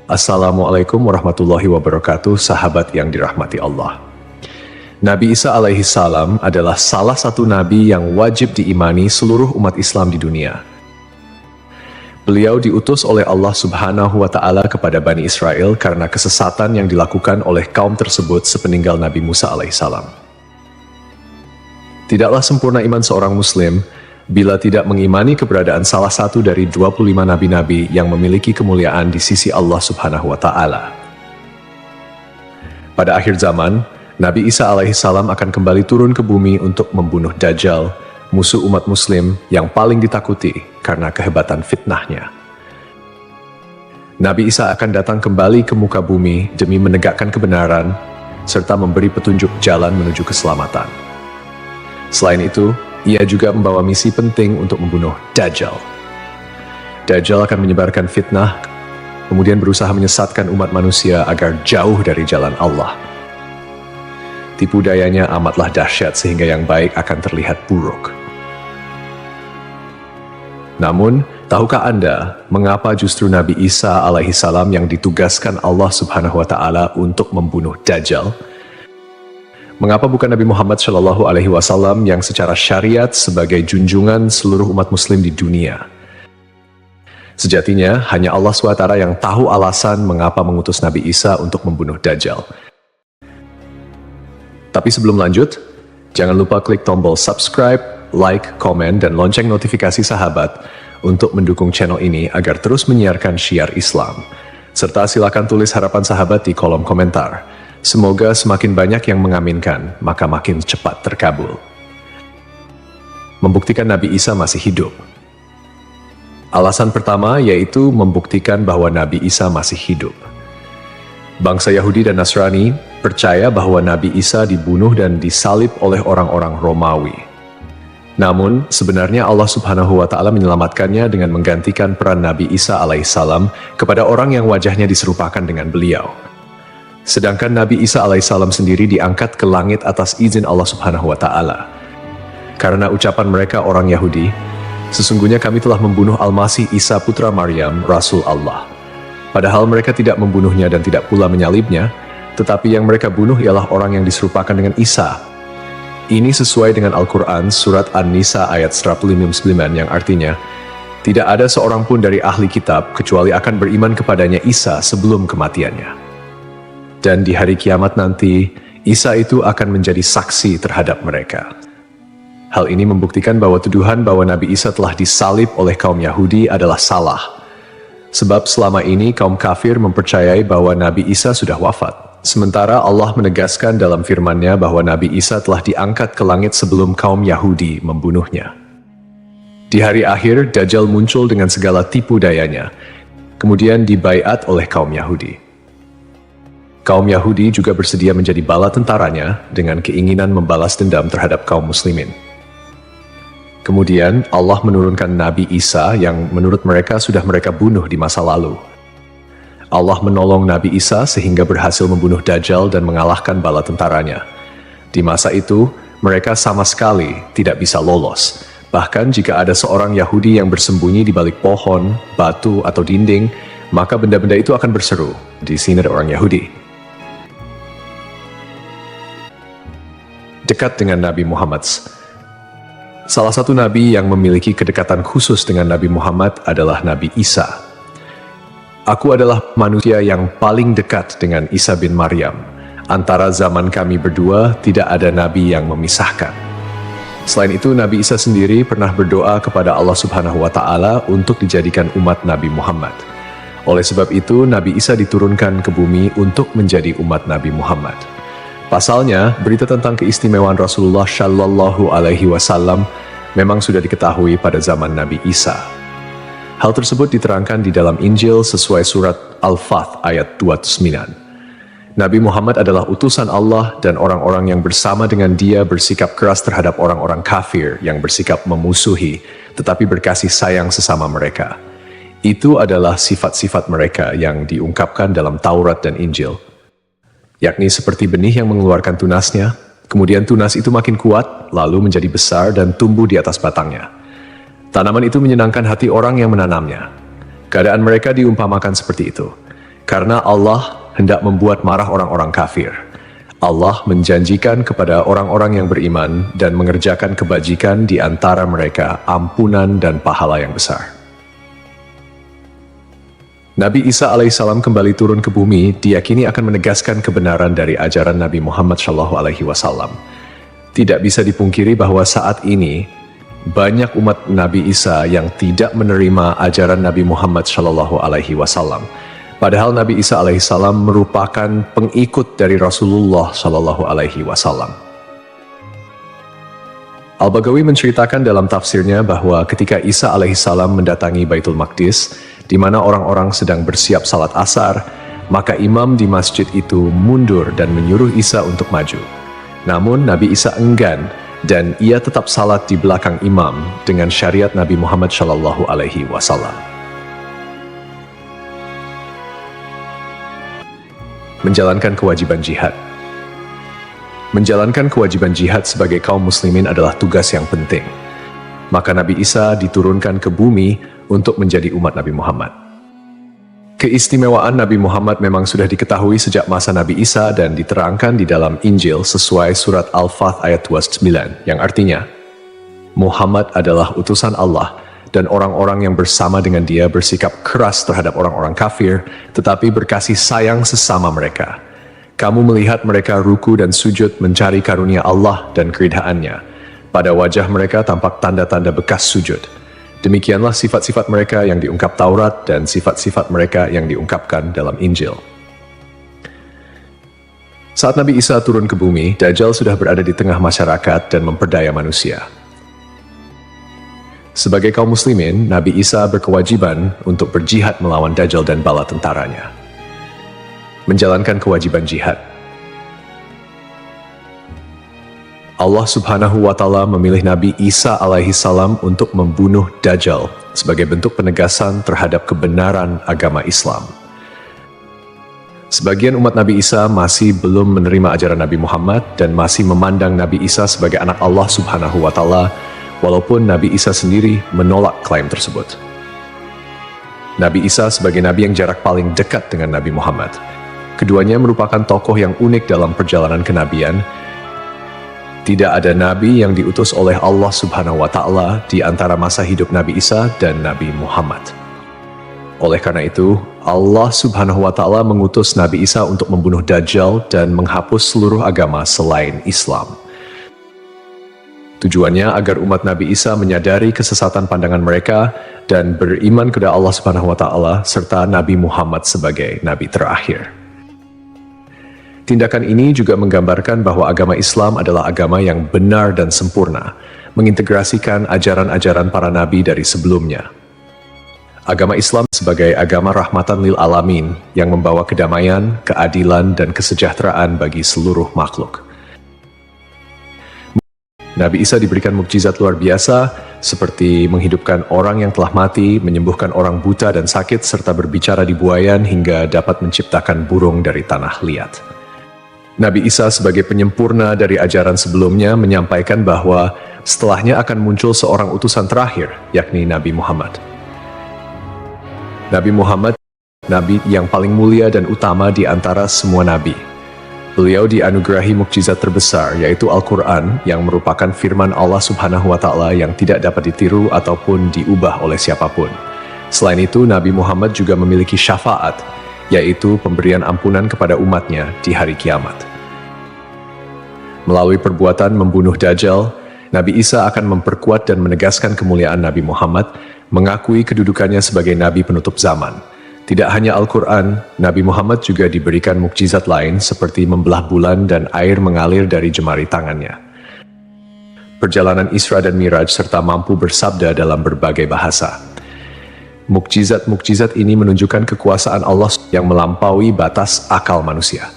Assalamualaikum warahmatullahi wabarakatuh, sahabat yang dirahmati Allah. Nabi Isa alaihi salam adalah salah satu nabi yang wajib diimani seluruh umat Islam di dunia. Beliau diutus oleh Allah Subhanahu wa Ta'ala kepada Bani Israel karena kesesatan yang dilakukan oleh kaum tersebut sepeninggal Nabi Musa alaihi salam. Tidaklah sempurna iman seorang Muslim bila tidak mengimani keberadaan salah satu dari 25 nabi-nabi yang memiliki kemuliaan di sisi Allah Subhanahu wa Ta'ala. Pada akhir zaman, Nabi Isa alaihi salam akan kembali turun ke bumi untuk membunuh Dajjal, musuh umat Muslim yang paling ditakuti karena kehebatan fitnahnya. Nabi Isa akan datang kembali ke muka bumi demi menegakkan kebenaran serta memberi petunjuk jalan menuju keselamatan. Selain itu, ia juga membawa misi penting untuk membunuh Dajjal. Dajjal akan menyebarkan fitnah, kemudian berusaha menyesatkan umat manusia agar jauh dari jalan Allah. Tipu dayanya amatlah dahsyat sehingga yang baik akan terlihat buruk. Namun, tahukah Anda mengapa justru Nabi Isa alaihi salam yang ditugaskan Allah Subhanahu wa Ta'ala untuk membunuh Dajjal? Mengapa bukan Nabi Muhammad Shallallahu Alaihi Wasallam yang secara syariat sebagai junjungan seluruh umat Muslim di dunia? Sejatinya, hanya Allah SWT yang tahu alasan mengapa mengutus Nabi Isa untuk membunuh Dajjal. Tapi sebelum lanjut, jangan lupa klik tombol subscribe, like, komen, dan lonceng notifikasi sahabat untuk mendukung channel ini agar terus menyiarkan syiar Islam. Serta silakan tulis harapan sahabat di kolom komentar. Semoga semakin banyak yang mengaminkan, maka makin cepat terkabul. Membuktikan Nabi Isa masih hidup. Alasan pertama yaitu membuktikan bahwa Nabi Isa masih hidup. Bangsa Yahudi dan Nasrani percaya bahwa Nabi Isa dibunuh dan disalib oleh orang-orang Romawi. Namun, sebenarnya Allah Subhanahu wa Ta'ala menyelamatkannya dengan menggantikan peran Nabi Isa alaihissalam kepada orang yang wajahnya diserupakan dengan beliau. Sedangkan Nabi Isa alaihissalam sendiri diangkat ke langit atas izin Allah Subhanahu wa Ta'ala. Karena ucapan mereka orang Yahudi, sesungguhnya kami telah membunuh Al-Masih Isa putra Maryam, Rasul Allah. Padahal mereka tidak membunuhnya dan tidak pula menyalibnya, tetapi yang mereka bunuh ialah orang yang diserupakan dengan Isa. Ini sesuai dengan Al-Quran surat An-Nisa ayat 159 yang artinya, tidak ada seorang pun dari ahli kitab kecuali akan beriman kepadanya Isa sebelum kematiannya. Dan di hari kiamat nanti, Isa itu akan menjadi saksi terhadap mereka. Hal ini membuktikan bahwa tuduhan bahwa Nabi Isa telah disalib oleh kaum Yahudi adalah salah. Sebab selama ini kaum kafir mempercayai bahwa Nabi Isa sudah wafat. Sementara Allah menegaskan dalam firman-Nya bahwa Nabi Isa telah diangkat ke langit sebelum kaum Yahudi membunuhnya. Di hari akhir, Dajjal muncul dengan segala tipu dayanya, kemudian dibaiat oleh kaum Yahudi. Kaum Yahudi juga bersedia menjadi bala tentaranya dengan keinginan membalas dendam terhadap kaum muslimin. Kemudian Allah menurunkan Nabi Isa yang menurut mereka sudah mereka bunuh di masa lalu. Allah menolong Nabi Isa sehingga berhasil membunuh Dajjal dan mengalahkan bala tentaranya. Di masa itu, mereka sama sekali tidak bisa lolos. Bahkan jika ada seorang Yahudi yang bersembunyi di balik pohon, batu, atau dinding, maka benda-benda itu akan berseru, "Di sini ada orang Yahudi." Dekat dengan Nabi Muhammad. Salah satu nabi yang memiliki kedekatan khusus dengan Nabi Muhammad adalah Nabi Isa. Aku adalah manusia yang paling dekat dengan Isa bin Maryam. Antara zaman kami berdua tidak ada nabi yang memisahkan. Selain itu, Nabi Isa sendiri pernah berdoa kepada Allah Subhanahu wa Ta'ala untuk dijadikan umat Nabi Muhammad. Oleh sebab itu, Nabi Isa diturunkan ke bumi untuk menjadi umat Nabi Muhammad. Pasalnya, berita tentang keistimewaan Rasulullah Shallallahu Alaihi Wasallam memang sudah diketahui pada zaman Nabi Isa. Hal tersebut diterangkan di dalam Injil sesuai surat Al-Fath ayat 29. Nabi Muhammad adalah utusan Allah dan orang-orang yang bersama dengan dia bersikap keras terhadap orang-orang kafir yang bersikap memusuhi, tetapi berkasih sayang sesama mereka. Itu adalah sifat-sifat mereka yang diungkapkan dalam Taurat dan Injil. Yakni seperti benih yang mengeluarkan tunasnya, kemudian tunas itu makin kuat, lalu menjadi besar dan tumbuh di atas batangnya. Tanaman itu menyenangkan hati orang yang menanamnya. Keadaan mereka diumpamakan seperti itu. Karena Allah hendak membuat marah orang-orang kafir. Allah menjanjikan kepada orang-orang yang beriman dan mengerjakan kebajikan di antara mereka ampunan dan pahala yang besar. Nabi Isa alaihissalam kembali turun ke bumi diyakini akan menegaskan kebenaran dari ajaran Nabi Muhammad SAW. Tidak bisa dipungkiri bahwa saat ini banyak umat Nabi Isa yang tidak menerima ajaran Nabi Muhammad SAW. Padahal Nabi Isa alaihissalam merupakan pengikut dari Rasulullah SAW. Al-Baghawi menceritakan dalam tafsirnya bahwa ketika Isa alaihissalam mendatangi Baitul Maqdis, di mana orang-orang sedang bersiap salat asar, maka imam di masjid itu mundur dan menyuruh Isa untuk maju. Namun Nabi Isa enggan dan ia tetap salat di belakang imam dengan syariat Nabi Muhammad SAW. Menjalankan kewajiban jihad. Menjalankan kewajiban jihad sebagai kaum muslimin adalah tugas yang penting. Maka Nabi Isa diturunkan ke bumi untuk menjadi umat Nabi Muhammad. Keistimewaan Nabi Muhammad memang sudah diketahui sejak masa Nabi Isa dan diterangkan di dalam Injil sesuai surat Al-Fath ayat 29, yang artinya, Muhammad adalah utusan Allah dan orang-orang yang bersama dengan dia bersikap keras terhadap orang-orang kafir, tetapi berkasih sayang sesama mereka. Kamu melihat mereka ruku dan sujud mencari karunia Allah dan keridhaannya. Pada wajah mereka tampak tanda-tanda bekas sujud. Demikianlah sifat-sifat mereka yang diungkap Taurat dan sifat-sifat mereka yang diungkapkan dalam Injil. Saat Nabi Isa turun ke bumi, Dajjal sudah berada di tengah masyarakat dan memperdaya manusia. Sebagai kaum muslimin, Nabi Isa berkewajiban untuk berjihad melawan Dajjal dan bala tentaranya. Menjalankan kewajiban jihad. Allah Subhanahu wa Ta'ala memilih Nabi Isa alaihissalam untuk membunuh Dajjal sebagai bentuk penegasan terhadap kebenaran agama Islam. Sebagian umat Nabi Isa masih belum menerima ajaran Nabi Muhammad dan masih memandang Nabi Isa sebagai anak Allah Subhanahu wa Ta'ala, walaupun Nabi Isa sendiri menolak klaim tersebut. Nabi Isa sebagai nabi yang jarak paling dekat dengan Nabi Muhammad. Keduanya merupakan tokoh yang unik dalam perjalanan kenabian. Tidak ada nabi yang diutus oleh Allah Subhanahu wa Ta'ala di antara masa hidup Nabi Isa dan Nabi Muhammad. Oleh karena itu, Allah Subhanahu wa Ta'ala mengutus Nabi Isa untuk membunuh Dajjal dan menghapus seluruh agama selain Islam. Tujuannya agar umat Nabi Isa menyadari kesesatan pandangan mereka dan beriman kepada Allah Subhanahu wa Ta'ala serta Nabi Muhammad sebagai nabi terakhir. Tindakan ini juga menggambarkan bahwa agama Islam adalah agama yang benar dan sempurna, mengintegrasikan ajaran-ajaran para nabi dari sebelumnya. Agama Islam sebagai agama rahmatan lil alamin yang membawa kedamaian, keadilan, dan kesejahteraan bagi seluruh makhluk. Nabi Isa diberikan mukjizat luar biasa seperti menghidupkan orang yang telah mati, menyembuhkan orang buta dan sakit, serta berbicara di buayan hingga dapat menciptakan burung dari tanah liat. Nabi Isa sebagai penyempurna dari ajaran sebelumnya menyampaikan bahwa setelahnya akan muncul seorang utusan terakhir, yakni Nabi Muhammad. Nabi Muhammad, nabi yang paling mulia dan utama di antara semua nabi. Beliau dianugerahi mukjizat terbesar, yaitu Al-Quran, yang merupakan firman Allah Subhanahu wa Ta'ala yang tidak dapat ditiru ataupun diubah oleh siapapun. Selain itu, Nabi Muhammad juga memiliki syafaat, yaitu pemberian ampunan kepada umatnya di hari kiamat. Melalui perbuatan membunuh Dajjal, Nabi Isa akan memperkuat dan menegaskan kemuliaan Nabi Muhammad, mengakui kedudukannya sebagai nabi penutup zaman. Tidak hanya Al-Quran, Nabi Muhammad juga diberikan mukjizat lain seperti membelah bulan dan air mengalir dari jemari tangannya. Perjalanan Isra dan Miraj serta mampu bersabda dalam berbagai bahasa. Mukjizat-mukjizat ini menunjukkan kekuasaan Allah yang melampaui batas akal manusia.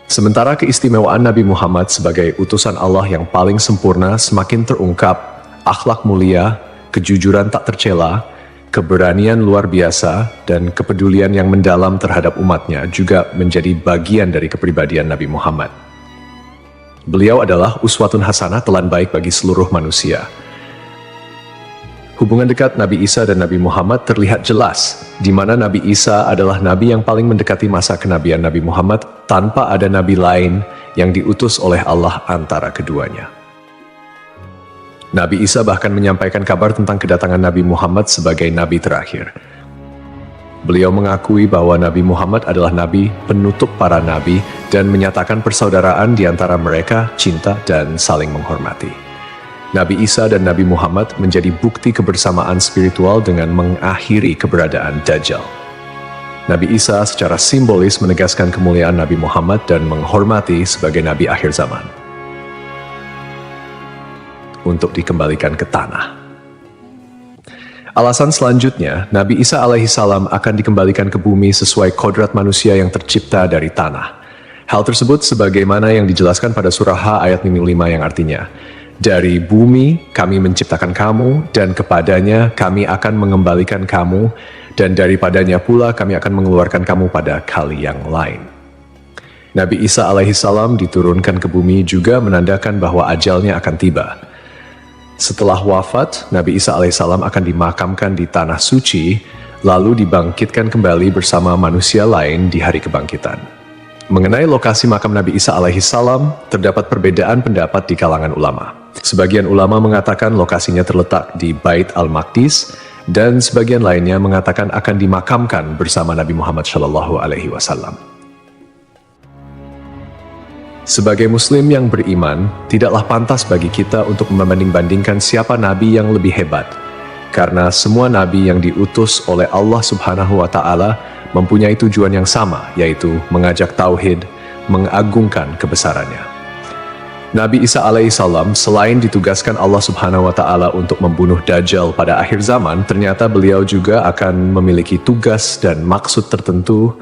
Sementara keistimewaan Nabi Muhammad sebagai utusan Allah yang paling sempurna semakin terungkap, akhlak mulia, kejujuran tak tercela, keberanian luar biasa, dan kepedulian yang mendalam terhadap umatnya juga menjadi bagian dari kepribadian Nabi Muhammad. Beliau adalah uswatun hasanah, telan baik bagi seluruh manusia. Hubungan dekat Nabi Isa dan Nabi Muhammad terlihat jelas, di mana Nabi Isa adalah nabi yang paling mendekati masa kenabian Nabi Muhammad tanpa ada nabi lain yang diutus oleh Allah antara keduanya. Nabi Isa bahkan menyampaikan kabar tentang kedatangan Nabi Muhammad sebagai nabi terakhir. Beliau mengakui bahwa Nabi Muhammad adalah nabi penutup para nabi dan menyatakan persaudaraan di antara mereka, cinta dan saling menghormati. Nabi Isa dan Nabi Muhammad menjadi bukti kebersamaan spiritual dengan mengakhiri keberadaan Dajjal. Nabi Isa secara simbolis menegaskan kemuliaan Nabi Muhammad dan menghormati sebagai nabi akhir zaman. Untuk dikembalikan ke tanah. Alasan selanjutnya, Nabi Isa alaihissalam akan dikembalikan ke bumi sesuai kodrat manusia yang tercipta dari tanah. Hal tersebut sebagaimana yang dijelaskan pada surah H ayat 5 yang artinya, dari bumi kami menciptakan kamu, dan kepadanya kami akan mengembalikan kamu, dan daripadanya pula kami akan mengeluarkan kamu pada kali yang lain. Nabi Isa alaihissalam diturunkan ke bumi juga menandakan bahwa ajalnya akan tiba. Setelah wafat, Nabi Isa alaihissalam akan dimakamkan di tanah suci, lalu dibangkitkan kembali bersama manusia lain di hari kebangkitan. Mengenai lokasi makam Nabi Isa alaihissalam, terdapat perbedaan pendapat di kalangan ulama. Sebagian ulama mengatakan lokasinya terletak di Bait al-Maqdis, dan sebagian lainnya mengatakan akan dimakamkan bersama Nabi Muhammad SAW. Sebagai muslim yang beriman, tidaklah pantas bagi kita untuk membanding-bandingkan siapa nabi yang lebih hebat, karena semua nabi yang diutus oleh Allah Subhanahu wa Ta'ala mempunyai tujuan yang sama, yaitu mengajak tauhid, mengagungkan kebesarannya. Nabi Isa alaihissalam selain ditugaskan Allah Subhanahu wa Ta'ala untuk membunuh Dajjal pada akhir zaman, ternyata beliau juga akan memiliki tugas dan maksud tertentu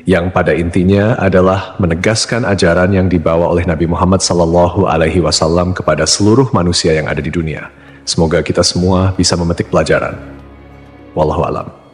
yang pada intinya adalah menegaskan ajaran yang dibawa oleh Nabi Muhammad SAW kepada seluruh manusia yang ada di dunia. Semoga kita semua bisa memetik pelajaran. Wallahu a'lam.